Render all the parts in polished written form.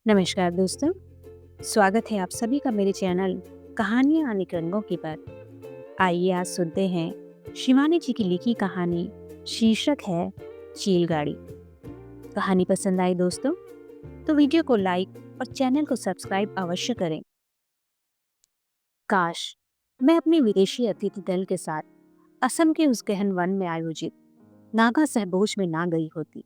नमस्कार दोस्तों, स्वागत है आप सभी का मेरे चैनल कहानियाँ अनेक रंगों की पर। आइए आज सुनते हैं शिवानी जी की लिखी कहानी। शीर्षक है चील गाड़ी। कहानी पसंद आई दोस्तों तो वीडियो को लाइक और चैनल को सब्सक्राइब अवश्य करें। काश मैं अपने विदेशी अतिथि दल के साथ असम के उस गहन वन में आयोजित नागा सहभोज में ना गई होती।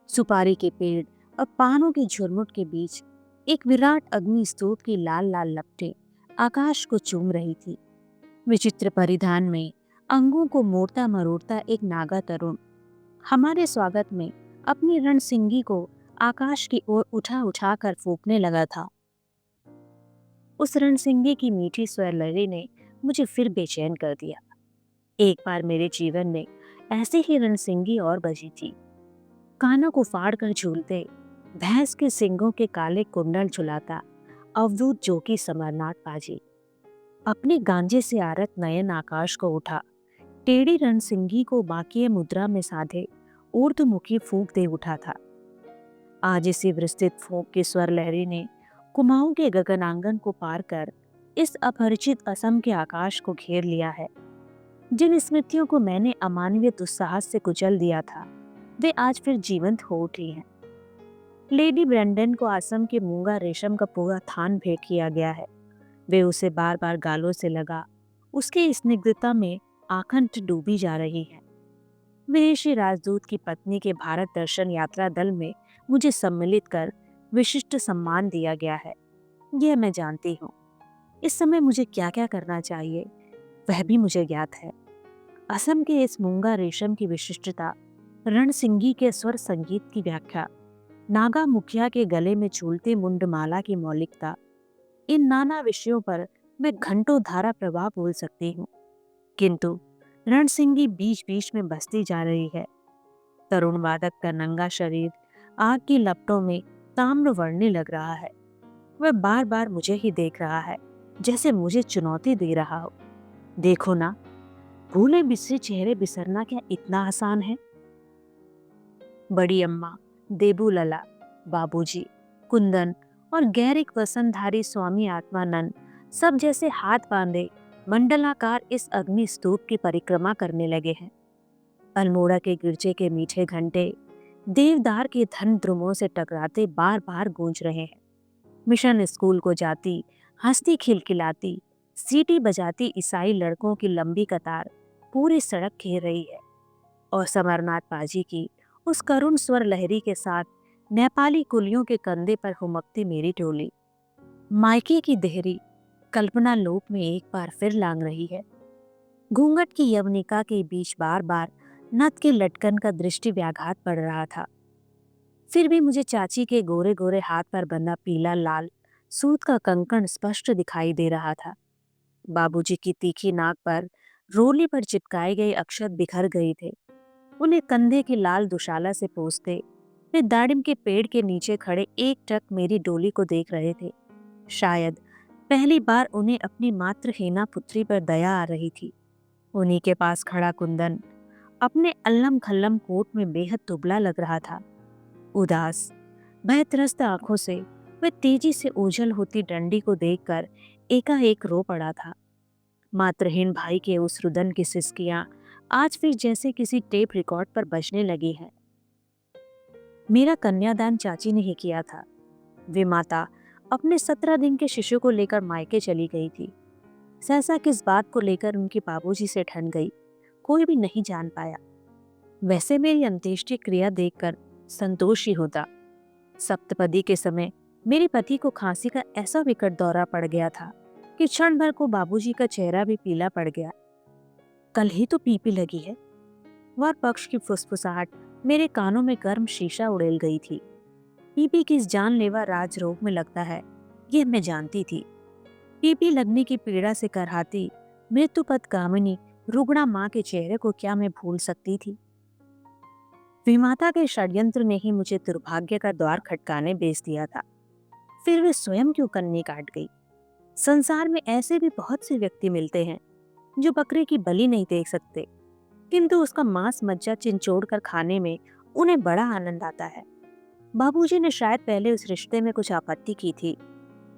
सुपारी के पेड़ और पानों के झुरमुट के बीच एक विराट अग्नि स्तूप की लाल लाल लपटें आकाश को चूम रही थी। विचित्र परिधान में अंगों को मोड़ता मरोड़ता एक नागा तरुण हमारे स्वागत में अपनी रणसिंगी को आकाश की ओर उठा उठा कर फूंकने लगा था। उस रणसिंगी की मीठी स्वर लहरी ने मुझे फिर बेचैन कर दिया। एक बार मेरे जीवन में ऐसी ही रणसिंगी और बजी थी। कानों को फाड़ कर झूलते, भैंस के सींगों के काले कुंडल झुलाता अवधूत जोकी समरनाथ पाजी अपने गांजे से आरत नयन आकाश को उठा, टेढ़ी रणसिंगी को बाकीय मुद्रा में साधे ऊर्ध्वमुखी फूंक दे उठा था। आज इसी विस्तृत फूंक की स्वर लहरी ने कुमाऊं के गगनांगन को पार कर इस अपरिचित असम के आकाश को घेर लिया है। जिन स्मृतियों को मैंने अमानवीय दुस्साहस से कुचल दिया था, वे आज फिर जीवंत हो उठी हैं। लेडी ब्रेंडन को असम के मूंगा रेशम का पूरा थान भेंट किया गया है। वे उसे बार बार गालों से लगा उसकी स्निग्धता में आखंड डूबी जा रही है। विदेशी राजदूत की पत्नी के भारत दर्शन यात्रा दल में मुझे सम्मिलित कर विशिष्ट सम्मान दिया गया है। यह मैं जानती हूँ। इस समय मुझे क्या क्या करना चाहिए वह भी मुझे ज्ञात है। असम के इस मूंगा रेशम की विशिष्टता, रणसिंगी के स्वर संगीत की व्याख्या, नागा मुखिया के गले में झूलते मुंडमाला की मौलिकता, इन नाना विषयों पर मैं घंटों धारा प्रवाह बोल सकती हूँ, किंतु रणसिंगी बीच बीच में बसती जा रही है। तरुण वादक का नंगा शरीर आग की लपटों में ताम्र वर्णी लग रहा है। वह बार बार मुझे ही देख रहा है, जैसे मुझे चुनौती दे रहा हो। देखो ना, भूले बिसरे चेहरे बिसरना क्या इतना आसान है? बड़ी अम्मा, देबू लला, बाबूजी, कुंदन और गैरिक वसनधारी स्वामी आत्मानंद सब जैसे हाथ बांधे मंडलाकार इस अग्नि स्तूप की परिक्रमा करने लगे हैं। अल्मोड़ा के गिरजे के मीठे घंटे देवदार के धन द्रुमों से टकराते बार बार गूंज रहे हैं। मिशन स्कूल को जाती, हंसती खिलखिलाती, सीटी बजाती ईसाई लड़कों की लंबी कतार पूरी सड़क घेर रही है और समरनाथ पाजी की उस करुण स्वर लहरी के साथ नेपाली कुलियों के कंधे पर हुमकती मेरी टोली मायके की देहरी कल्पना लोक में एक बार फिर लांग रही है। घूंघट की यवनिका के बीच बार बार नथ के लटकन का दृष्टि व्याघात पड़ रहा था। फिर भी मुझे चाची के गोरे गोरे हाथ पर बंधा पीला लाल सूत का कंकण स्पष्ट दिखाई दे रहा था। बाबूजी की तीखी नाक पर रोली पर चिपकाए गए अक्षत बिखर गए थे। उन्हें कंधे की लाल दुशाला से पोंछते वे दाड़िम के पेड़ के नीचे खड़े एक टक मेरी डोली को देख रहे थे। शायद पहली बार उन्हें अपनी मात्र हीना पुत्री पर दया आ रही थी। उन्हीं के पास खड़ा कुंदन अपने अल्लम खल्लम कोट में बेहद दुबला लग रहा था। उदास, भयत्रस्त आंखों से वह तेजी से ओझल होती डंडी को देखकर एकाएक रो पड़ा था। मात्रहीन भाई के उस रुदन की सिसकियां आज फिर जैसे किसी टेप रिकॉर्ड पर बजने लगी हैं। मेरा कन्यादान चाची ने ही किया था। वे माता अपने 17 दिन के शिशु को लेकर मायके चली गई थी। सहसा किस बात को लेकर उनके बाबूजी से ठन गई, कोई भी नहीं जान पाया। वैसे मेरी अंत्येष्टि क्रिया देखकर संतोष ही होता। सप्तपदी के समय मेरे पति को खांसी का ऐसा विकट दौरा पड़ गया था कि क्षण भर को बाबूजी का चेहरा भी पीला पड़ गया। कल ही तो पीपी लगी है। वह पक्ष की फुसफुसाहट मेरे कानों में गर्म शीशा उड़ेल गई थी। पीपी किस जानलेवा राजरोग में लगता है, यह मैं जानती थी। पीपी लगने की पीड़ा से करहाती मृत्युपथ कामिनी रुग्णा माँ के चेहरे को क्या मैं भूल सकती थी? विमाता के षड्यंत्र ने ही मुझे दुर्भाग्य का द्वार खटकाने भेज दिया था। फिर वे स्वयं क्यों कन्नी काट गई? संसार में ऐसे भी बहुत से व्यक्ति मिलते हैं जो बकरे की बलि नहीं देख सकते, किंतु उसका मांस मज्जा चिंचोड़ कर खाने में उन्हें बड़ा आनंद आता है। बाबूजी ने शायद पहले उस रिश्ते में कुछ आपत्ति की थी,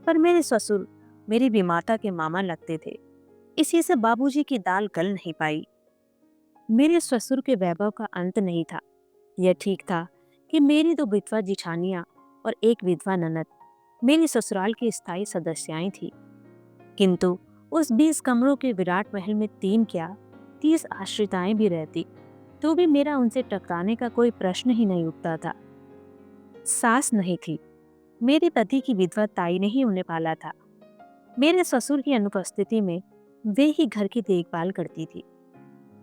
पर मेरे ससुर मेरी बीमाता के मामा लगते थे, इसी से बाबूजी की दाल गल नहीं पाई। मेरे ससुर के वैभव का अंत नहीं था। यह ठीक था कि मेरी दो विधवा जिठानियां और एक विधवा ननद मेरी ससुराल की स्थायी सदस्याएं थी, किंतु उस 20 कमरों के विराट महल में 3 क्या 30 आश्रिताएं भी रहती तो भी मेरा उनसे टकराने का कोई प्रश्न ही नहीं उठता था। सास नहीं थी, मेरे पति की विधवा ताई ने ही उन्हें पाला था। मेरे ससुर की अनुपस्थिति में वे ही घर की देखभाल करती थी।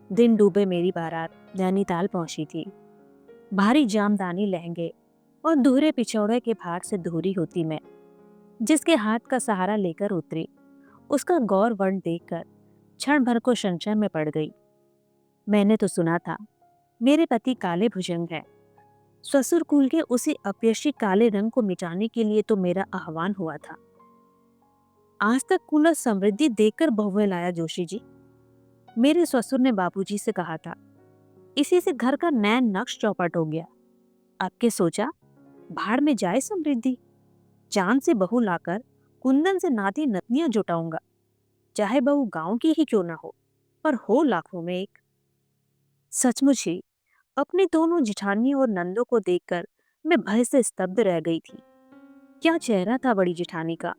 दिन डूबे मेरी बारात नैनीताल पहुंची थी। भारी जामदानी लहंगे और दूहरे पिछौड़े के भार से धोरी होती मैं, जिसके हाथ का सहारा लेकर उतरी, उसका गौर वर्ण देखकर क्षण भर को संशय में पड़ गई। मैंने तो सुना था मेरे पति काले भुजंग है। ससुर कुल के उसी अपयशी काले रंग को मिटाने के लिए तो मेरा आह्वान हुआ था। आज तक कुल समृद्धि देखकर बहुएं लाया जोशी जी, मेरे ससुर ने बाबूजी से कहा था। इसी से घर का नैन नक्श चौपट हो गया। अब के सोचा, भाड़ में जाए समृद्धि। चांद से बहू लाकर कुंदन से नाती नतनियां जुटाऊंगा, चाहे बहू गांव की ही क्यों ना हो, पर हो लाखों में एक। सचमुच ही अपनी दोनों जिठानियों और नंदों को देखकर मैं भय से स्तब्ध रह गई थी। क्या चेहरा था बड़ी जिठानी का,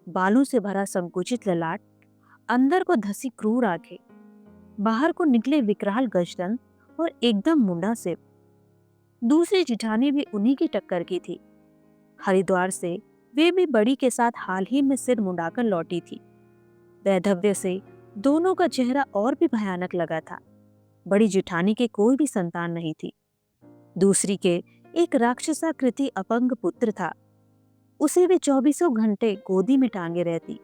बालों से भरा संकुचित ललाट, अंदर को धसी क्रूर आंखें, बाहर को निकले विकराल गजदन और एकदम मुंडा सिर। दूसरी जिठानी भी उन्हीं की टक्कर की थी। हरिद्वार से वे भी बड़ी के साथ हाल ही में सिर मुंडाकर लौटी थी। वैधव्य से दोनों का चेहरा और भी भयानक लगा था। बड़ी जिठानी के कोई भी संतान नहीं थी। दूसरी के एक राक्षसाकृति अपंग पुत्र था। उसे वे 24 घंटे गोदी में टांगे रहती।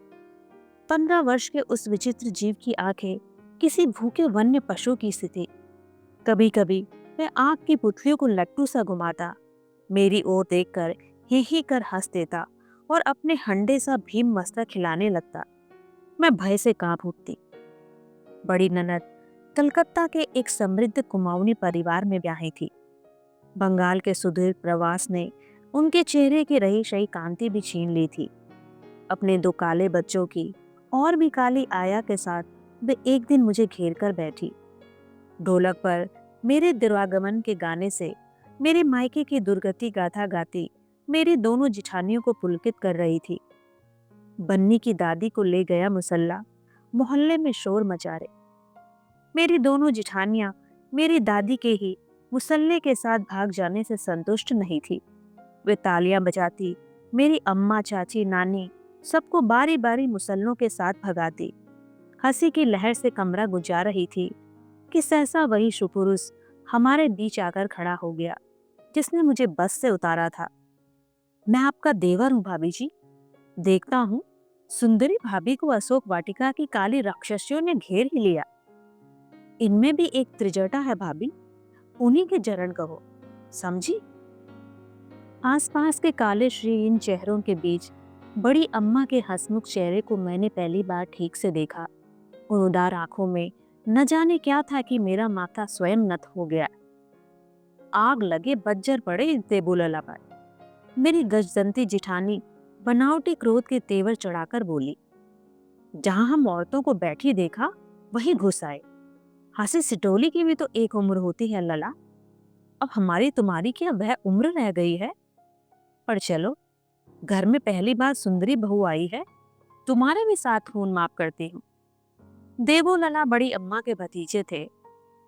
15 वर्ष के उस विचित्र जीव की आंखें किसी भूखे वन्य पशु की सी थी। कभी कभी वह आंख की पुतलियों को लट्टू सा घुमाता, मेरी ओर देखकर ही कर हंस देता और अपने हंडे सा भीम मस्तक खिलाने लगता। मैं भय से कांप उठती। बड़ी ननद कलकत्ता के एक समृद्ध कुमाऊनी परिवार में ब्याही थी। बंगाल के सुदीर्घ प्रवास ने उनके चेहरे की रही सही कांति भी छीन ली थी। अपने 2 काले बच्चों की और भी काली आया के साथ वे एक दिन मुझे घेर कर बैठी। ढोलक पर मेरे दिवागमन के गाने से मेरे मायके की दुर्गति गाथा गाती मेरी दोनों जिठानियों को पुलकित कर रही थी। बन्नी की दादी को ले गया मुसल्ला, मोहल्ले में शोर मचा रहे। मेरी दोनों जिठानियां मेरी दादी के ही मुसल्ले के साथ भाग जाने से संतुष्ट नहीं थी। वे तालियां बजाती मेरी अम्मा, चाची, नानी सबको बारी बारी मुसल्लों के साथ भगाती। हंसी की लहर से कमरा गुंजा रही थी कि सहसा वही सुपुरुष हमारे बीच आकर खड़ा हो गया जिसने मुझे बस से उतारा था। मैं आपका देवर हूँ भाभी जी। देखता हूँ सुंदरी भाभी को अशोक वाटिका की काली राक्षसियों ने घेर ही लिया। इनमें भी एक त्रिजटा है भाभी, उन्हीं के जरण कहो, समझी। आसपास के काले श्रीहीन चेहरों के बीच बड़ी अम्मा के हंसमुख चेहरे को मैंने पहली बार ठीक से देखा। उन उदार आंखों में न जाने क्या था कि मेरा माथा स्वयं नत हो गया। आग लगे बज्जर पड़े इस देबूलला पर। मेरी गजदंती जिठानी बनावटी क्रोध के तेवर चढ़ाकर बोली, जहां हम औरतों को बैठी देखा वही घुस आए। हंसी सिटोली की भी तो एक उम्र होती है लला। अब हमारी तुम्हारी क्या वह उम्र रह गई है। पर चलो, घर में पहली बार सुंदरी बहू आई है, तुम्हारे भी साथ खून माफ करती हूँ। देवो लला बड़ी अम्मा के भतीजे थे।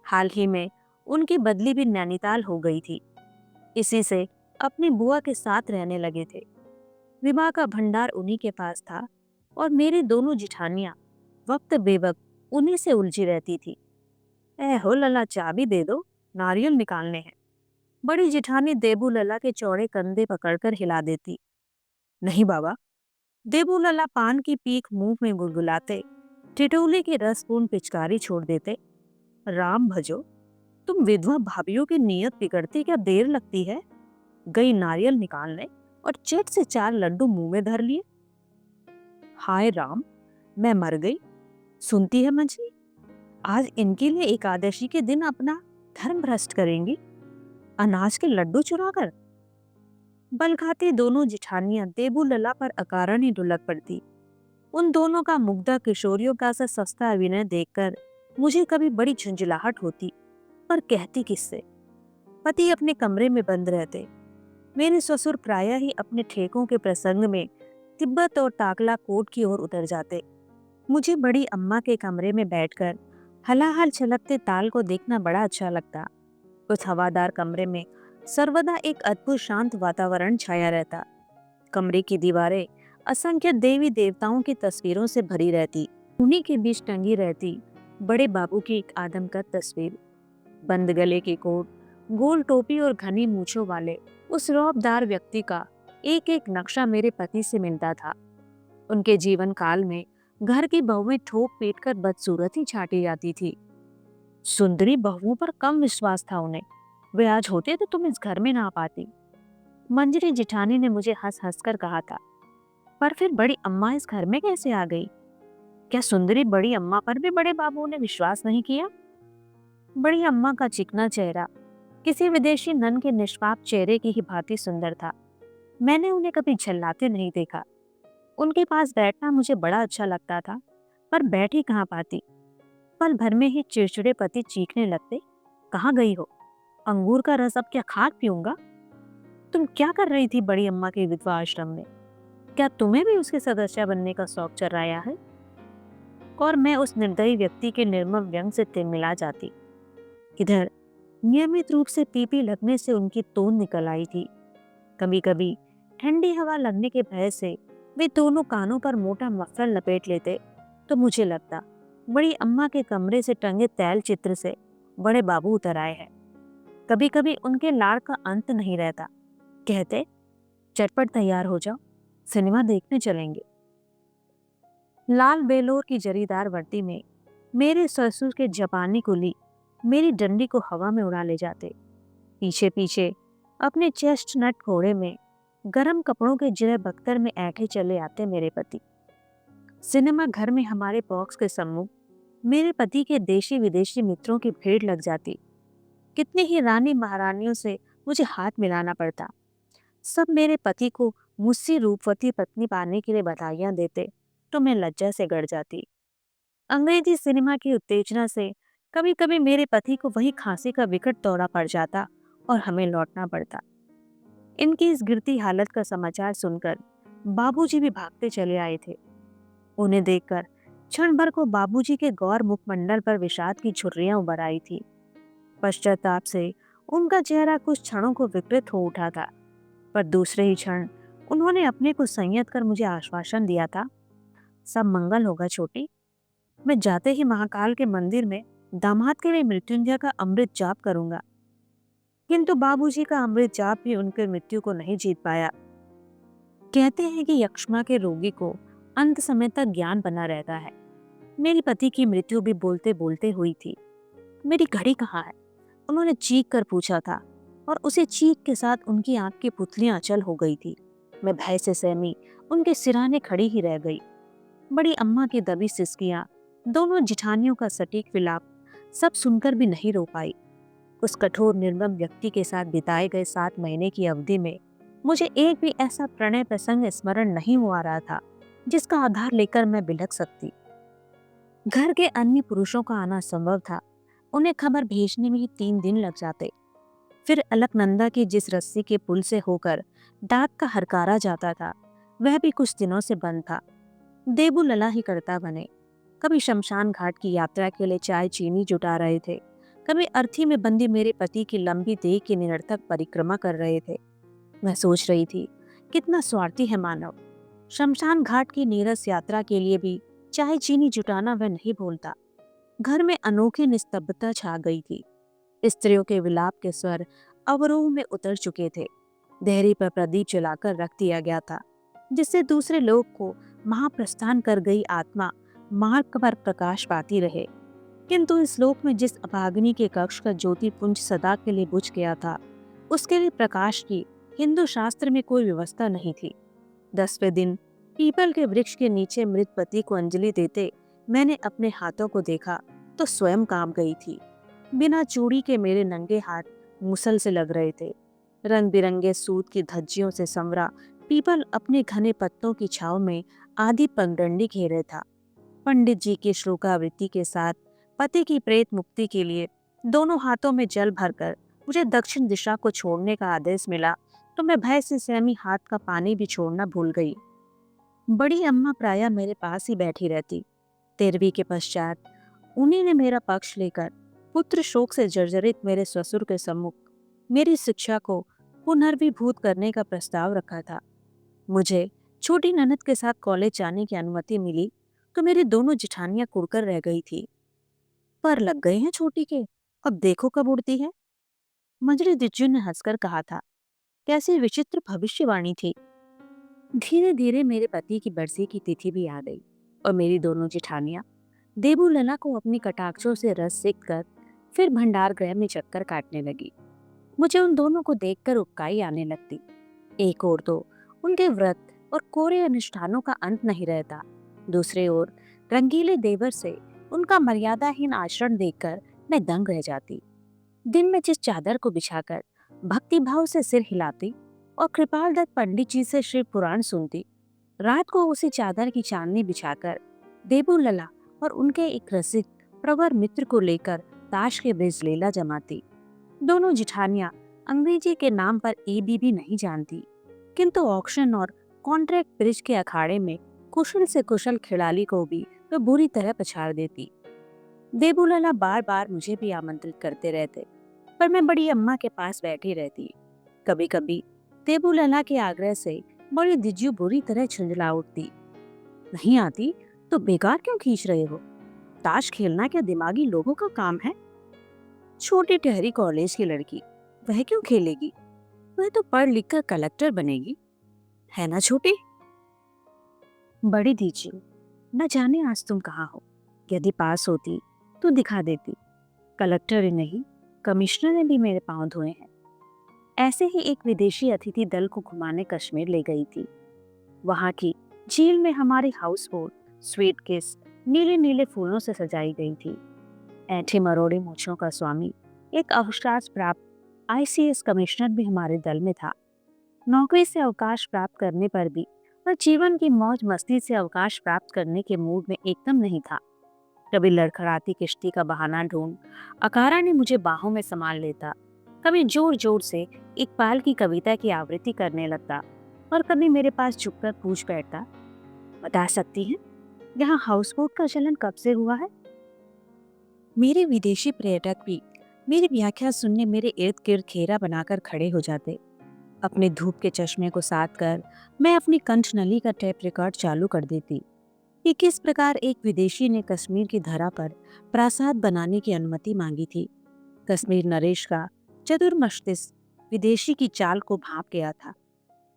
हाल ही में उनकी बदली भी नैनीताल हो गई थी। इसी से अपनी बुआ के साथ रहने लगे थे। विवाह का भंडार उन्हीं के पास था और मेरी दोनों जिठानियां वक्त बेवक्त उन्हीं से उलझी रहती थी। ए हो लला, चाबी दे दो, नारियल निकालने हैं। बड़ी जिठानी देबू लला के चौड़े कंधे पकड़कर हिला देती। नहीं बाबा। देबू लला पान की पीक मुंह में गुलगुलाते टिटोले की रसपूर्ण पिचकारी छोड़ देते। राम भजो, तुम विधवा भाभीियों की नीयत बिगड़ती क्या देर लगती है। गई नारियल निकालने और चट से 4 लड्डू मुंह में धर लिए। हाय राम, मैं मर गई। सुनती है मंजरी, आज इनके लिए एकादशी के दिन अपना धर्म भ्रष्ट करेंगी, अनाज के लड्डू चुराकर। बल खाती दोनों जिठानियां देबू लला पर अकारण ही ढुलक पड़ती। उन दोनों का मुग्धा किशोरियों का सा सस्ता अभिनय देखकर मुझे कभी बड़ी झुंझलाहट होती, पर कहती किससे। पति अपने कमरे में बंद रहते। मेरे ससुर प्रायः ही अपने ठेकों के प्रसंग में तिब्बत और टाकला कोट की ओर उतर जाते। मुझे बड़ी अम्मा के कमरे में बैठकर हलाहल छलकते ताल को देखना बड़ा अच्छा लगता। उस हवादार कमरे में सर्वदा एक अद्भुत शांत वातावरण छाया रहता। कमरे की दीवारें असंख्य देवी देवताओं की तस्वीरों से भरी रहती। उन्हीं के बीच टंगी रहती बड़े बाबू की एक आदमकद तस्वीर। बंद गले के कोट, गोल टोपी और घनी मूछों वाले उस रौबदार व्यक्ति का एक एक नक्शा मेरे पति से मिलता था। उनके जीवन काल में घर की बहुएं ठोक पीट कर बदसूरत ही छाटी जाती थी। सुंदरी बहुओं पर कम विश्वास था उन्हें। वे आज होते तो तुम इस घर में ना पाती। मंजरी जिठानी ने मुझे हंस हंस कर कहा था। पर फिर बड़ी अम्मा इस घर में कैसे आ गई? क्या सुंदरी बड़ी अम्मा पर भी बड़े बाबू ने विश्वास नहीं किया? बड़ी अम्मा का चिकना चेहरा किसी विदेशी नन के निष्पाप चेहरे की ही भांति सुंदर था। मैंने उन्हें कभी झल्लाते नहीं देखा। उनके पास बैठना मुझे बड़ा अच्छा लगता था, पर बैठ ही कहाँ पाती। पल भर में ही चिड़चिड़े पति चीखने लगते। कहाँ गई हो? अंगूर का रस अब क्या खाक पीऊंगा? तुम क्या कर रही थी बड़ी अम्मा के विधवा आश्रम में? क्या तुम्हें भी उसके सदस्य बनने का शौक चढ़ाया है? और मैं उस निर्दयी व्यक्ति के निर्मम व्यंग से तिलमिला जाती। इधर नियमित रूप से पीपी लगने से उनकी तोंद निकल आई थी। कभी कभी ठंडी हवा लगने के भय से वे दोनों कानों पर मोटा मफलर लपेट लेते, तो मुझे लगता बड़ी अम्मा के कमरे से टंगे तैल चित्र से बड़े बाबू उतर आए हैं। कभी कभी उनके लाड़ का अंत नहीं रहता। कहते, चटपट तैयार हो जाओ, सिनेमा देखने चलेंगे। लाल बेलोर की जरीदार वर्दी में मेरे ससुर के जापानी कुली मेरी डंडी को हवा में उड़ा ले जाते। पीछे पीछे अपने चेस्टनट घोड़े में गरम कपड़ों के जिले बख्तर में ऐठे चले आते मेरे पति। सिनेमा घर में हमारे बॉक्स के सम्मुख मेरे पति के देशी विदेशी मित्रों की भीड़ लग जाती। कितनी ही रानी महारानियों से मुझे हाथ मिलाना पड़ता। सब मेरे पति को मुझसे रूपवती पत्नी पाने के लिए बधाइयां देते, तो मैं लज्जा से गड़ जाती। अंग्रेजी सिनेमा की उत्तेजना से कभी कभी मेरे पति को वही खांसी का विकट दौरा पड़ जाता और हमें लौटना पड़ता। इनकी इस गिरती हालत का समाचार सुनकर बाबूजी भी भागते चले आए थे। उन्हें देखकर क्षण भर को बाबूजी के गौर मुखमंडल पर विषाद की झुर्रियां उभर आई थी। पश्चाताप से उनका चेहरा कुछ क्षणों को विकृत हो उठा था, पर दूसरे ही क्षण उन्होंने अपने को संयत कर मुझे आश्वासन दिया था, सब मंगल होगा छोटी। मैं जाते ही महाकाल के मंदिर में दामाद के लिए मृत्युंजय का अमृत जाप करूंगा। किंतु बाबूजी का अमृत जाप भी उनके मृत्यु को नहीं जीत पाया। कहते हैं कि यक्ष्मा के रोगी को अंत समय तक ज्ञान बना रहता है। मेरे पति की मृत्यु भी बोलते बोलते हुई थी। मेरी घड़ी कहाँ है? उन्होंने चीख कर पूछा था, और उसे चीख के साथ उनकी आंख की पुतलियां अचल हो गई थी। मैं भय से सहमी उनके सिराने खड़ी ही रह गई। बड़ी अम्मा की दबी सिसकियां, दोनों जिठानियों का सटीक विलाप सब सुनकर भी नहीं रो पाई। उस कठोर निर्मम व्यक्ति के साथ बिताए गए 7 महीने की अवधि में मुझे एक भी ऐसा प्रणय प्रसंग स्मरण नहीं हुआ रहा था जिसका आधार लेकर मैं बिलख सकती। घर के अन्य पुरुषों का आना संभव था। उन्हें खबर भेजने में ही 3 दिन लग जाते। फिर अलकनंदा की जिस रस्सी के पुल से होकर डाक का हरकारा जाता था, वह भी कुछ दिनों से बंद था। देबू लला ही करता बने। कभी शमशान घाट की यात्रा के लिए चाय चीनी जुटा रहे थे, कभी अर्थी में बंदी मेरे पति की लंबी देह की निरर्थक परिक्रमा कर रहे थे। मैं सोच रही थी, कितना स्वार्थी है मानव। शमशान घाट की नीरस यात्रा के लिए भी चाय चीनी जुटाना वह नहीं भूलता। घर में अनोखी निस्तब्धता छा गई थी। स्त्रियों के विलाप के स्वर अवरोह में उतर चुके थे। देहरी पर प्रदीप जलाकर रख दिया गया था, जिससे दूसरे लोग को महाप्रस्थान कर गई आत्मा मार्ग पर प्रकाश पाती रहे। किंतु इस लोक में जिस अभागिनी के कक्ष का ज्योति पुंज सदा के लिए बुझ गया था, उसके लिए प्रकाश की हिंदू शास्त्र में कोई व्यवस्था नहीं थी। 10वें दिन पीपल के वृक्ष के नीचे मृत पति को अंजलि देते मैंने अपने हाथों को देखा तो स्वयं कांप गई थी। बिना चूड़ी के मेरे नंगे हाथ मुसल से लग रहे थे। रंग बिरंगे सूत की धज्जियों से संवरा पीपल अपने घने पत्तों की छाव में आधी पगडंडी घेरे था। पंडित जी की श्लोकावृत्ति के साथ पति की प्रेत मुक्ति के लिए दोनों हाथों में जल भरकर मुझे दक्षिण दिशा को छोड़ने का आदेश मिला, तो मैं भय से सहमी हाथ का पानी भी छोड़ना भूल गई। बड़ी अम्मा प्रायः मेरे पास ही बैठी रहती। तेरहवीं के पश्चात उन्हीं ने मेरा पक्ष लेकर पुत्र शोक से जर्जरित मेरे ससुर के सम्मुख मेरी शिक्षा को पुनर्विभूत करने का प्रस्ताव रखा था। मुझे छोटी ननद के साथ कॉलेज जाने की अनुमति मिली तो मेरी दोनों जिठानियां कुड़कर रह गई थी। पर लग गए हैं छोटी के, अब देखो कब उड़ती है। मंजरी दिज्जू ने हंसकर कहा था। कैसी विचित्र भविष्यवाणी थी। धीरे धीरे मेरे पति की बरसी की तिथि भी आ गई और मेरी दोनों जिठानियां देबू लला को अपनी कटाक्षों से रस सेक कर फिर भंडार गृह में चक्कर काटने लगी। मुझे उन दोनों को देखकर उबकाई आने लगती। एक ओर तो उनके व्रत और कोरे अनुष्ठानों का अंत नहीं रहता, दूसरे ओर रंगीले देवर से उनका मर्यादाहीन आचरण देखकर मैं दंग रह जाती। दिन में जिस चादर को बिछाकर भक्ति भाव से सिर हिलाती और कृपाल दत्त पंडित जी से शिव पुराण सुनती, रात को उसी चादर की चांदनी बिछाकर देबू लला और उनके एक रसिक प्रवर मित्र को लेकर ताश के ब्रिज लीला जमाती। दोनों जिठानियां अंग्रेजी के नाम पर एबीबी नहीं जानती, किंतु ऑक्शन और कॉन्ट्रैक्ट ब्रिज के अखाड़े में कुशल से कुशल खिलाड़ी को भी वे बुरी तरह पछाड़ देती। देबू लला बार बार मुझे भी आमंत्रित करते रहते, पर मैं बड़ी अम्मा के पास बैठी रहती। कभी कभी देबू लला के आग्रह से बड़ी दिज्जू बुरी तरह झुंझला उठती। नहीं आती तो बेकार क्यों खींच रहे हो? ताश खेलना क्या दिमागी लोगों का काम है? छोटी टहरी कॉलेज की लड़की, वह क्यों खेलेगी? वह तो पढ़ लिख कर कलेक्टर बनेगी, है ना छोटी? बड़ी दीजिए, न जाने आज तुम कहाँ हो। यदि पास होती तो दिखा देती। कलेक्टर ही नहीं, कमिश्नर ने भी मेरे पांव धोए हैं। ऐसे ही एक विदेशी अतिथि दल को घुमाने कश्मीर ले गई थी। वहां की झील में हमारी हाउस बोट स्वीटकेस नीले नीले फूलों से सजाई गई थी। ऐंठे मरोड़े मूछों का स्वामी एक अवकाश प्राप्त आईसीएस कमिश्नर भी हमारे दल में था। नौकरी से अवकाश प्राप्त करने पर भी वह जीवन की मौज मस्ती से अवकाश प्राप्त करने के मूड में एकदम नहीं था। कभी लड़खड़ाती किश्ती का बहाना ढूंढ अकारा ने मुझे बाहों में संभाल लेता, कभी जोर जोर से इकबाल की कविता की आवृत्ति करने लगता और कभी मेरे पास झुककर पूछ बैठता, बता सकती हैं यहाँ हाउस बोट का चलन कब से हुआ है? मेरे विदेशी पर्यटक भी मेरी व्याख्या सुनने मेरे इर्द गिर्द घेरा बनाकर खड़े हो जाते। अपने धूप के चश्मे को साध कर मैं अपनी कंठनली का टेप रिकॉर्ड चालू कर देती कि किस प्रकार एक विदेशी ने कश्मीर की धरा पर प्रासाद बनाने की अनुमति मांगी थी। कश्मीर नरेश का चतुर मस्तिष्क विदेशी की चाल को भांप गया था।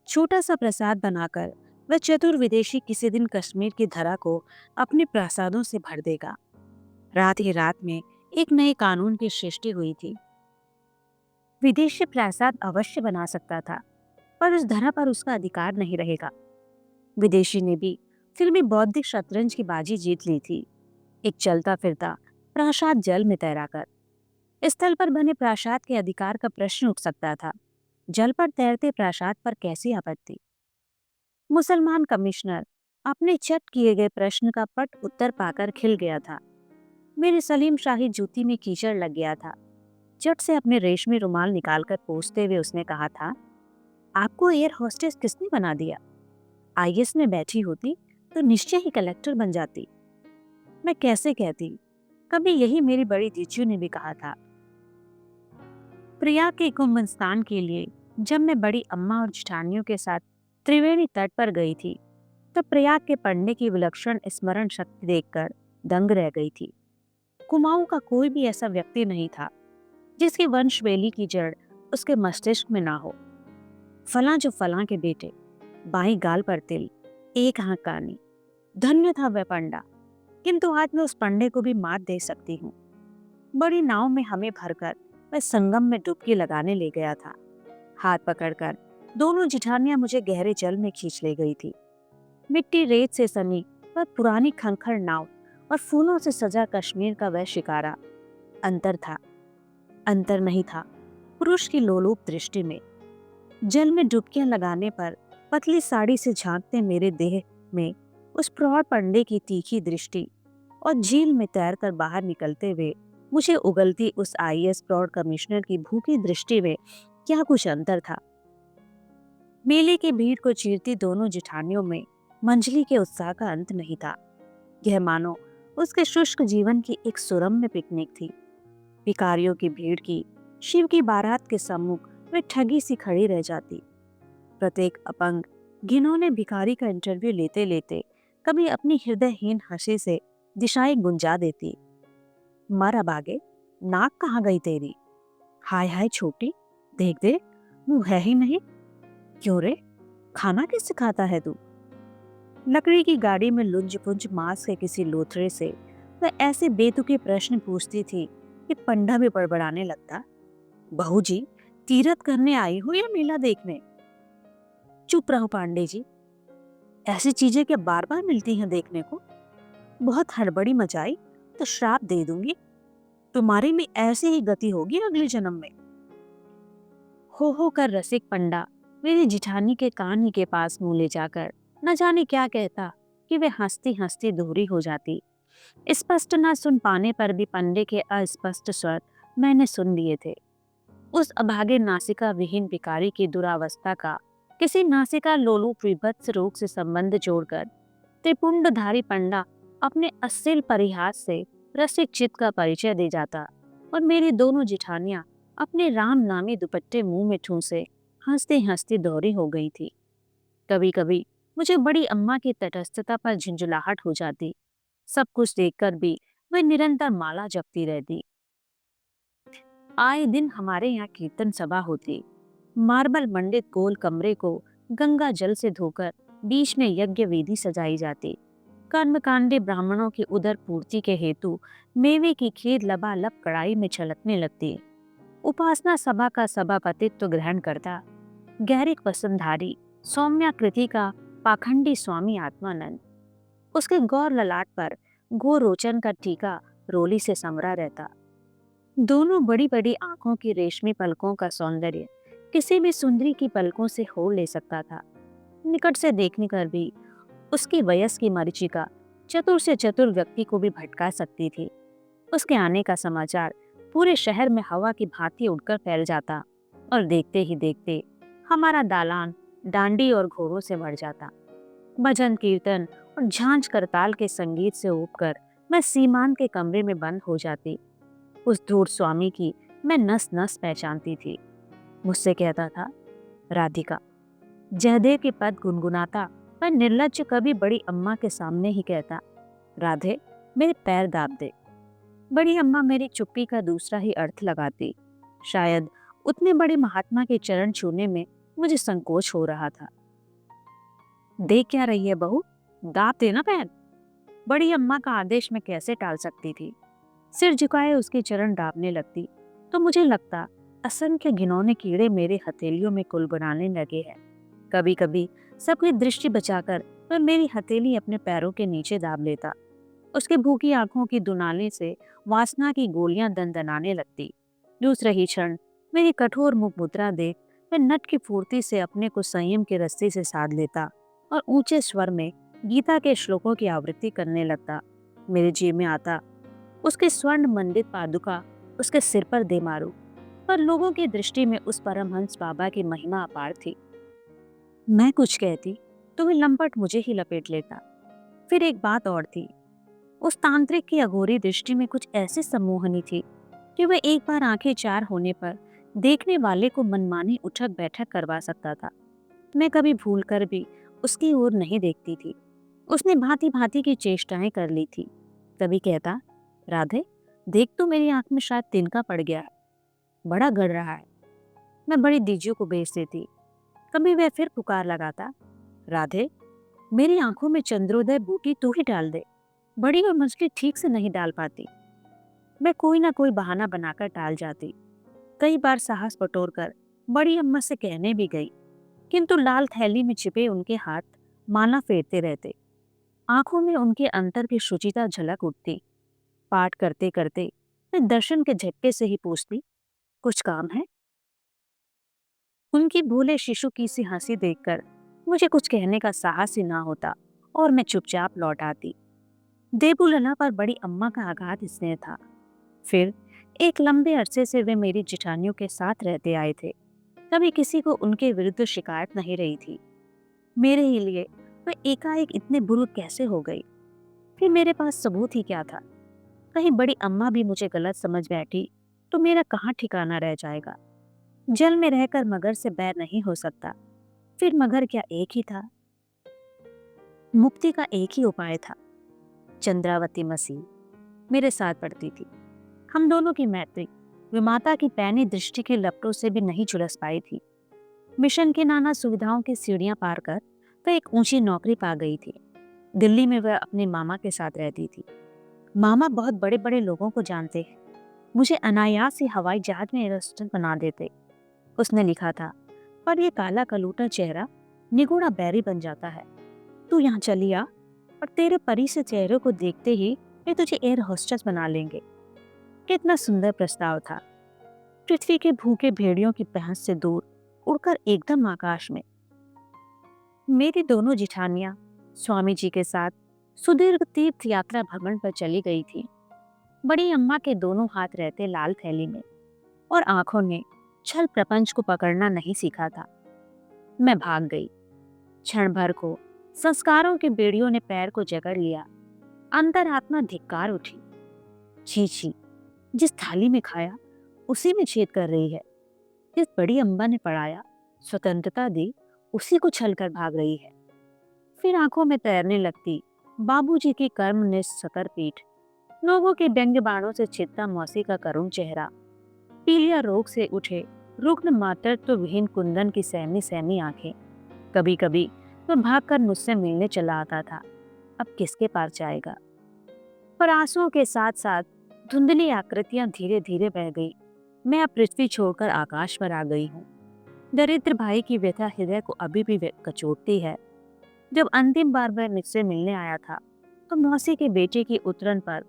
छोटा सा प्रासाद बनाकर वह चतुर विदेशी किसी दिन कश्मीर की धरा को अपने प्रासादों से भर देगा। रात ही रात में एक नए कानून की सृष्टि हुई थी। विदेशी प्रासाद अवश्य बना सकता था, पर उस धरा पर उसका अधिकार नहीं रहेगा। विदेशी ने भी फिल्मी बौद्धिक शतरंज की बाजी जीत ली थी। एक चलता फिरता प्रासाद जल में तैराकर स्थल पर बने प्रासाद के अधिकार का प्रश्न उठ सकता था। जल पर तैरते प्रासाद पर कैसी आपत्ति? मुसलमान कमिश्नर अपने चट किए गए प्रश्न का पट उत्तर पाकर खिल गया था। मेरी सलीम शाही जूती में कीचड़ लग गया था। चट से अपने रेशमी रुमाल निकालकर पोंछते हुए उसने कहा था, आपको एयर होस्टेस किसने बना दिया? आईएएस में बैठी होती तो निश्चय ही कलेक्टर बन जाती। मैं कैसे कहती, कभी यही मेरी बड़ी दीचू ने भी कहा था। प्रयाग के कुंभस्थान के लिए जब मैं बड़ी अम्मा और जिठानियों के साथ त्रिवेणी तट पर गई थी, तो प्रयाग के पढ़ने की विलक्षण स्मरण शक्ति देखकर दंग रह गई थी। कुमाऊं का कोई भी ऐसा व्यक्ति नहीं था जिसकी वंशवेली की जड़ उसके मस्तिष्क में ना हो। फलां जो फलां के बेटे, बाई गाल पर तिल, एक आंख कानी, धन्य था वह पंडा। किंतु आज मैं उस पंडे को भी मात दे सकती हूँ। बड़ी नाव में हमें भरकर वह संगम में डुबकी लगाने ले गया था। हाथ पकड़कर दोनों जिठानियां मुझे गहरे जल में खींच ले गई थी। मिट्टी रेत से सनी वह पुरानी खंखर नाव और फूलों से सजा कश्मीर का वह शिकारा। अंतर था, अंतर नहीं था पुरुष की लोलूप दृष्टि में। जल में डुबकियां लगाने पर पतली साड़ी से झांकते मेरे देह में उस प्रौढ़ पंडे की तीखी दृष्टि और झील में तैरकर बाहर निकलते हुए मुझे उगलती उस आईएएस प्रौढ़ कमिश्नर की भूखी दृष्टि में क्या कुछ अंतर था। मेले की भीड़ को चीरती दोनों जिठानियों में मंजली के उत्साह का अंत नहीं था। यह मानो उसके शुष्क जीवन की एक सुरम्य पिकनिक थी। भिखारियों की भीड़ की शिव की बारात के सम्मुख वे ठगी सी खड़ी रह जाती। प्रत्येक अपंग घिनौने भिखारी का इंटरव्यू लेते लेते कभी अपनी हृदयहीन हंसी से दिशाएं गुंजा देती। मर अब आगे, नाक कहाँ गई तेरी? हाय हाय छोटी, देख दे, मुंह है ही नहीं। क्यों रे, खाना किससे खाता है तू? लकड़ी की गाड़ी में लुंज पुंज मांस के किसी लोथड़े से वह ऐसे बेतुके प्रश्न पूछती थी कि पंडा भी बड़बड़ाने लगता। बहू जी, तीरथ करने आई हो या मेला देखने? चुप रहो पांडे जी, ऐसी चीजें क्या बार बार मिलती हैं देखने को? बहुत हड़बड़ी मचाई तो श्राप दे दूंगी। तुम्हारी भी ऐसी ही गति होगी अगले जन्म में। हो कर रसिक पंडा मेरी जिठानी के कान ही के पास मुंह ले जाकर न जाने क्या कहता कि वे हंसती हंसती दूरी हो जाती। स्पष्ट न सुन पाने पर भी पंडे के अस्पष्ट स्वर मैंने सुन लिए थे। उस अभागे नासिका विहीन भिखारी की दुरावस्था का किसी नासिका लोलुप विभत्स रोग से संबंध जोड़कर त्रिपुंडधारी पंडा अपने अश्लील परिहास से रसिक चित्त का परिचय दे जाता और मेरी दोनों जिठानियां अपने राम नामी दुपट्टे मुंह में ठूंसे हंसती हंसती दोहरी हो गई थी। कभी कभी मुझे बड़ी अम्मा की तटस्थता पर झुंझुलाहट हो जाती। सब कुछ देखकर भी वह निरंतर माला जपती रहती। आए दिन हमारे यहाँ कीर्तन सभा होती। मार्बल मंडित गोल कमरे को गंगा जल से धोकर बीच में यज्ञ वेदी सजाई जाती। कर्मकांडी ब्राह्मणों की उदर पूर्ति के हेतु मेवे की खीर लबालब कड़ाई में छलकने लगती। उपासना सभा का सभापतित्व ग्रहण करता गैरिक वसंधारी सौम्याकृति का पाखंडी स्वामी आत्मानंद। उसके गौर ललाट पर गो रोचन का टीका रोली से समरा रहता। दोनों बड़ी बड़ी आंखों की रेशमी पलकों का सौंदर्य किसी भी सुंदरी की पलकों से हो ले सकता था। निकट से देखने कर भी उसकी वयस की मरीचिका चतुर से चतुर व्यक्ति को भी भटका सकती थी। उसके आने का समाचार पूरे शहर में हवा की भांति उड़कर फैल जाता और देखते ही देखते हमारा दालान डांडी और घोड़ों से भर जाता। भजन कीर्तन और झांझ करताल के संगीत से ऊबकर मैं सीमांत के कमरे में बंद हो जाती। उस धूर्त स्वामी की मैं नस नस पहचानती थी। मुझसे कहता था, राधिका। जयदेव के पद गुनगुनाता मैं निर्लज्ज कभी बड़ी अम्मा के सामने ही कहता, राधे मेरे पैर दाब दे। बड़ी अम्मा मेरी चुप्पी का दूसरा ही अर्थ लगाती। शायद उतने बड़े महात्मा के चरण छूने में मुझे संकोच हो रहा था। देख क्या रही है बहू, दाब देना पैर। बड़ी अम्मा का आदेश मैं कैसे टाल सकती थी। सिर झुकाए उसके चरण दाबने लगती तो मुझे लगता असंख्य घिनौने कीड़े मेरे हथेलियों में कुल बनाने लगे हैं। कभी कभी सबकी दृष्टि बचाकर वह मेरी हथेली अपने पैरों के नीचे दाब लेता। उसके भूखी आंखों की दुनाले से वासना की गोलियां दनदनाने लगती। दूसरे ही क्षण मेरी कठोर मुख मुद्रा देख वह नट की फुर्ती से अपने को संयम के रस्सी से साध लेता और ऊंचे स्वर में गीता के श्लोकों की आवृत्ति करने लगता। मेरे जी में आता उसके स्वर्ण मंडित पादुका उसके सिर पर दे मारूं, पर लोगों की दृष्टि में उस परमहंस बाबा की महिमा अपार थी। मैं कुछ कहती तो वह लंपट मुझे ही लपेट लेता। फिर एक बात और थी, उस तांत्रिक की अघोरी दृष्टि में कुछ ऐसी सम्मोहनी थी कि वह एक बार आंखें चार होने पर देखने वाले को मनमानी उठक बैठक करवा सकता था। मैं कभी भूल कर भी उसकी ओर नहीं देखती थी। उसने भांति भांति की चेष्टाएं कर ली थी। कभी कहता, राधे देख तो मेरी आंख में शायद तिनका पड़ गया है, बड़ा गड़ रहा है। मैं बड़ी दीजियों को बेच देती। कभी वह फिर पुकार लगाता, राधे मेरी आंखों में चंद्रोदय बूटी तू ही डाल दे, बड़ी और मछली ठीक से नहीं डाल पाती। मैं कोई ना कोई बहाना बनाकर टाल जाती। कई बार साहस बटोर कर बड़ी अम्मा से कहने भी गई, किंतु लाल थैली में छिपे उनके हाथ माला फेरते रहते। आंखों में उनके अंतर की शुचिता झलक उठती। पाठ करते करते मैं दर्शन के झटके से ही पूछती, कुछ काम है? उनकी भोले शिशु की सी हंसी देखकर मुझे कुछ कहने का साहस ही ना होता और मैं चुपचाप लौट आती। देबूलना पर बड़ी अम्मा का अगाध स्नेह था। फिर एक लंबे अरसे से वे मेरी जिठानियों के साथ रहते आए थे। कभी किसी को उनके विरुद्ध शिकायत नहीं रही थी। मेरे ही लिए वे एकाएक इतने बुरुक कैसे हो गई? फिर मेरे पास सबूत ही क्या था? कहीं बड़ी अम्मा भी मुझे गलत समझ बैठी तो मेरा कहाँ ठिकाना रह जाएगा। जल में रहकर मगर से बैर नहीं हो सकता। फिर मगर क्या एक ही था? मुक्ति का एक ही उपाय था। चंद्रावती मसीह मेरे साथ पढ़ती थी। हम दोनों की मैत्री विमाता की पैनी दृष्टि के लपटों से भी नहीं झुलस पाई थी। मिशन की नाना सुविधाओं की सीढ़ियां पार कर वह एक ऊंची नौकरी पा गई थी। दिल्ली में वह अपने मामा के साथ रहती थी। मामा बहुत बड़े बड़े लोगों को जानते हैं। मुझे अनायास ही हवाई जहाज में एयर होस्टेस बना देते। उसने लिखा था, पर ये काला कलूटा चेहरा निगूढ़ा बैरी बन जाता है। तू यहाँ चली आ और तेरे परी से चेहरे को देखते ही वे तुझे एयर होस्टेस बना लेंगे। कितना सुंदर प्रस्ताव था। पृथ्वी के भूखे भेड़ियों की पहुंच से दूर उड़कर एकदम आकाश में। मेरी दोनों जिठानियां स्वामी जी के साथ सुदीर्घ तीर्थ यात्रा भ्रमण पर चली गई थी। बड़ी अम्मा के दोनों हाथ रहते लाल थैली में और आंखों ने छल प्रपंच को पकड़ना नहीं सीखा था। मैं भाग गई। क्षण भर को संस्कारों के बेड़ियों ने पैर को जकड़ लिया। अंतरात्मा धिक्कार उठी। छी छी, जिस थाली में खाया उसी में छेद कर रही है। जिस बड़ी अम्बा ने पढ़ाया, स्वतंत्रता दी, उसी को छल कर भाग रही है। फिर आंखों में तैरने लगती बाबूजी की कर्मनिष्ठ सकर पीठ, लोगों के व्यंग्य बाणों से छिदता मौसी का करुण चेहरा, पीलिया रोग से उठे रुग्ण मातृत्व विहीन कुंदन की सहमी सहमी आंखें। कभी कभी वह भागकर मुझसे मिलने चला आता था। अब किसके पास जाएगा? पर आंसुओं के साथ साथ धुंधली आकृतियां धीरे धीरे बह गई। मैं अब पृथ्वी छोड़कर आकाश पर आ गई हूँ। दरिद्र भाई की व्यथा हृदय को अभी भी कचोटती है। जब अंतिम बार वह मुझसे मिलने आया था तो मौसी के बेटे की उतरन पर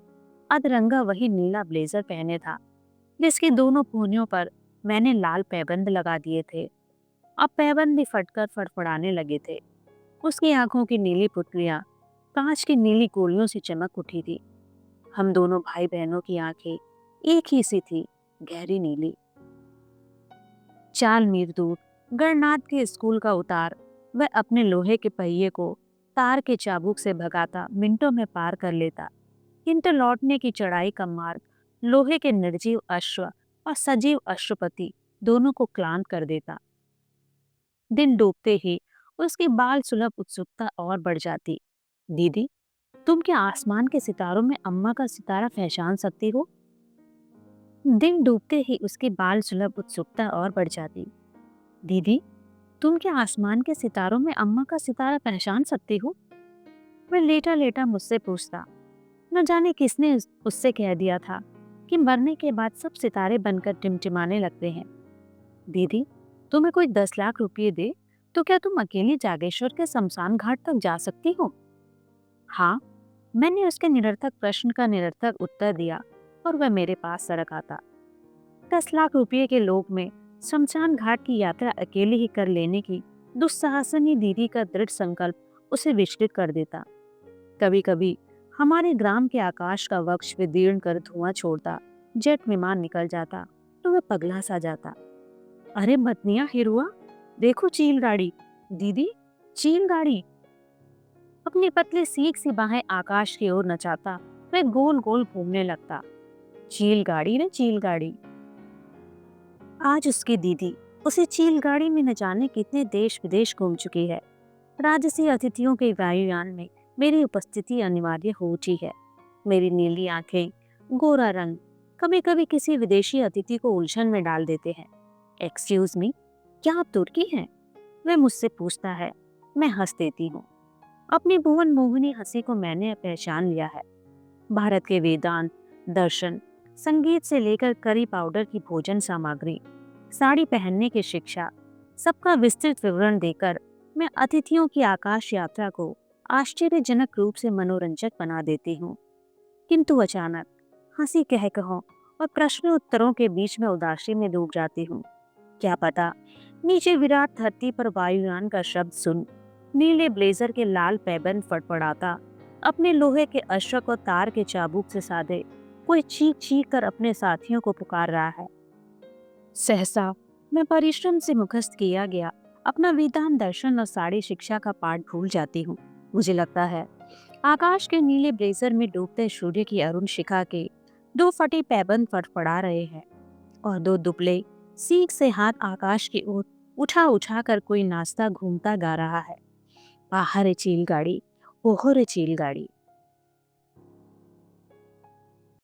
अधरंगा वही नीला ब्लेजर पहने था जिसकी दोनों कोहनियों पर मैंने लाल पैबंद लगा दिए थे। अब पैबंद भी फटकर फड़फड़ाने लगे थे। उसकी आंखों की नीली पुतलियां कांच की नीली गोलियों से चमक उठी थी। हम दोनों भाई बहनों की आंखें एक ही सी थी, गहरी नीली। 4 मील दूर गणनाथ के स्कूल का उतार वह अपने लोहे के पहिए को तार के चाबुक से भगाता मिनटों में पार कर लेता, किंतु लौटने की चढ़ाई का मार्ग लोहे के निर्जीव अश्व और सजीव अश्वपति दोनों को क्लांत कर देता। दिन डूबते ही उसकी बाल सुलभ उत्सुकता और बढ़ जाती। दीदी, तुम क्या आसमान के सितारों में अम्मा का सितारा पहचान सकती हो? दिन डूबते ही उसकी बाल सुलभ उत्सुकता और बढ़ जाती। दीदी, तुम क्या आसमान के सितारों में अम्मा का सितारा पहचान सकती हो? वह लेटा लेटा मुझसे पूछता। न जाने किसने उससे कह दिया था कि मरने के बाद सब सितारे बनकर टिमटिमाने लगते हैं। दीदी, तुम्हें कोई 10 लाख रुपये दे तो क्या तुम अकेली जागेश्वर के शमशान घाट तक जा सकती हो? हाँ, मैंने उसके निरर्थक प्रश्न का निरर्थक उत्तर दिया और वह मेरे पास सड़क आता। 10 लाख रुपये के लोभ में शमशान घाट की यात्रा अकेले ही कर लेने की दुस्साहसिनी दीदी का दृढ़ संकल्प उसे विचलित कर देता। कभी कभी हमारे ग्राम के आकाश का वक्ष विदीर्ण कर धुआं छोड़ता जेट विमान निकल जाता तो वह पगला सा जाता। अरे मतनिया हिरुआ, देखो चील गाड़ी। दीदी, चील गाड़ी। अपनी पतली सीख सी बाहें आकाश की ओर नचाता वह गोल गोल घूमने लगता। चील गाड़ी न चील गाड़ी। आज उसकी दीदी उसे चील गाड़ी में न जाने कितने देश विदेश घूम चुकी है। राजसी अतिथियों के वायुयान में मेरी उपस्थिति अनिवार्य हो उठी है। मेरी नीली आंखें, गोरा रंग कभी कभी किसी विदेशी अतिथि को उलझन में डाल देते हैं। एक्सक्यूज मी, क्या आप तुर्की हैं? वह मुझसे पूछता है। मैं हंस देती हूँ। अपनी भुवन मोहिनी हंसी को मैंने पहचान लिया है। भारत के वेदांत, दर्शन, संगीत से लेकर करी पाउडर की भोजन सामग्री, साड़ी पहनने की शिक्षा, सबका विस्तृत विवरण देकर मैं अतिथियों की आकाश यात्रा को आश्चर्यजनक रूप से मनोरंजक बना देती हूँ। किंतु अचानक हंसी कह कहो और प्रश्न उत्तरों के बीच में उदासी में डूब जाती हूँ। क्या पता नीचे विराट धरती पर वायुयान का शब्द सुन नीले ब्लेजर के लाल पैबंद फड़फड़ाता अपने लोहे के अश्रक और तार के चाबुक से साधे कोई चीख चीख कर अपने साथियों को पुकार रहा है। सहसा मैं परिश्रम से मुखस्त किया गया अपना वेदांत दर्शन और साड़ी शिक्षा का पाठ भूल जाती हूँ। मुझे लगता है आकाश के नीले ब्लेजर में डूबते सूर्य की अरुण शिखा के दो फटे पैबंद फड़फड़ा रहे हैं और दो दुबले सीख से हाथ आकाश की ओर उठा उठा कर कोई नाश्ता घूमता गा रहा है। आहा रे चील गाड़ी, ओहो रे चील गाड़ी।